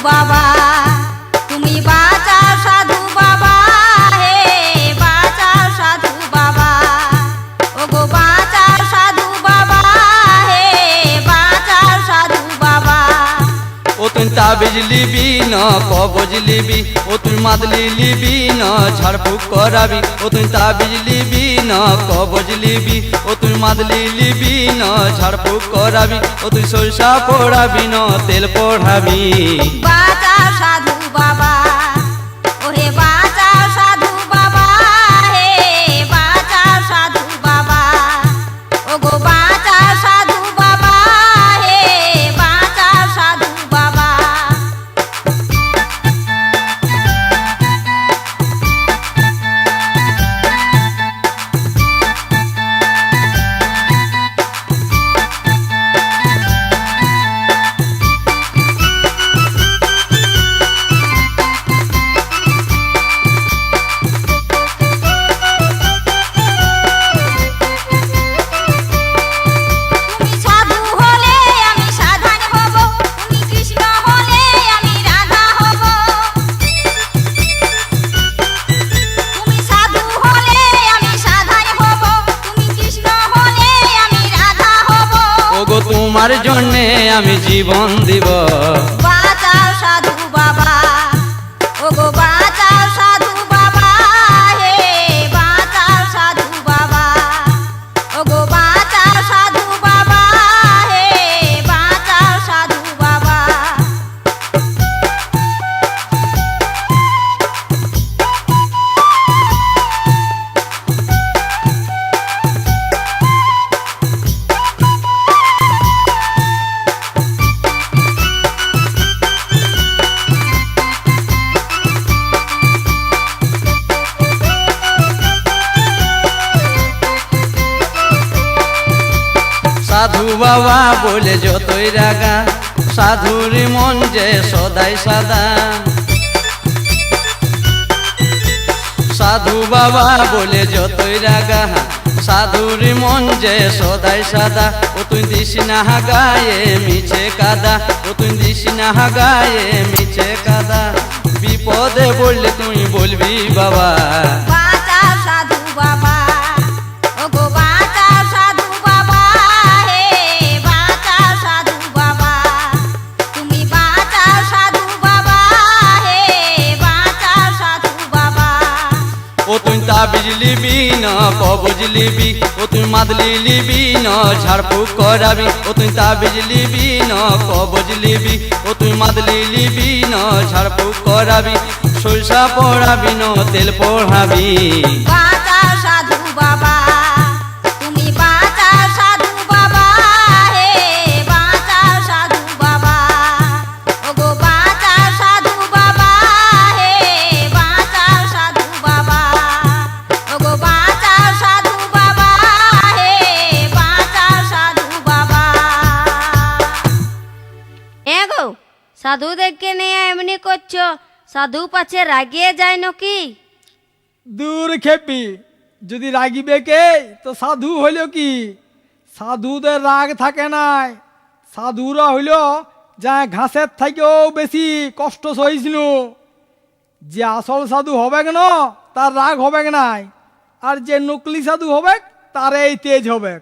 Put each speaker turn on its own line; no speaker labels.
বাবা, তুমি বাঁচাও সাধু বাবা, হে বাঁচাও সাধু বাবা, ওগো বাঁচাও সাধু বাবা, হে বাঁচাও সাধু বাবা।
ও তুই তাবিজ লিবি না কবজ লিবি, ও তুই মাদলি লিবি না ঝাড়ফুঁক করাবি, ও তুই তাবিজ লিবি না কবজ লিবি, ও তুই মাদলি লিবি না ঝাড়ফুঁক করাবি, ও তুই সরষা পড়াবি না তেল পড়াবি।
বাঁচাও সাধু বাবা, ওহে বাঁচাও সাধু বাবা, হে বাঁচাও সাধু বাবা, ওগো বাঁচাও সাধু বাবা, হে বাঁচাও সাধু বাবা। তুমি সাধু হলে আমি সাধন হব, তুমি কৃষ্ণ হলে আমি রাধা হব। তুমি সাধু হলে আমি সাধন হব, তুমি কৃষ্ণ হলে আমি রাধা হব।
ওগো তোমার জন্যে আমি জীবন দিব।
বাঁচাও সাধু বাবা, ওগো বাঁচাও সাধু বাবা, হে বাঁচাও সাধু বাবা, ওগো বাঁচাও সাধু বাবা, হে বাঁচাও সাধু বাবা।
সাধু বাবা বলে যতই রাগা, সাধুর মন যে সদাই সাদা। সাধু বাবা বলে যতই রাগা, সাধুর মন যে সদাই সাদা। ও তুই দিস না গায়ে মিছে কাদা, ও তুই দিস না গায়ে মিছে কাদা। বিপদে বললে তুই বলবি বাবা।
বাঁচাও সাধু বাবা, ওগো বাঁচাও সাধু বাবা, হে বাঁচাও সাধু বাবা, তুমি বাঁচাও সাধু বাবা, হে বাঁচাও সাধু বাবা।
ও তুই তাবিজ লিবি না কবজ লিবি, ও তুই মাদলি লিবি না ঝাড়ফুঁক করাবি, ও তুই তাবিজ লিবি না কবজ লিবি, ও তুই মাদলি লিবি না ঝাড়ফুঁক করাবি, সরষা পড়াবি না তেল পড়াবি।
বাঁচাও সাধু বাবা, তুমি বাঁচাও সাধু বাবা, হে বাঁচাও সাধু বাবা, ওগো বাঁচাও সাধু বাবা, হে বাঁচাও সাধু বাবা, ওগো বাঁচাও সাধু বাবা, হে বাঁচাও সাধু বাবা।
গো সাধুদেরকে নিয়ে এমনি করছো, সাধু পাছে রাগিয়ে যায় নাকি?
দূর খেপি, যদি রাগিবে কে তো সাধু হইল কি? সাধুদের রাগ থাকে নাই, সাধুরা হইল যা ঘাসের থেকেও বেশি কষ্ট সহিষ্ণু। যে আসল সাধু হবে না তার রাগ হবে নাই, আর যে নকলি সাধু হবে তার এই তেজ হবে।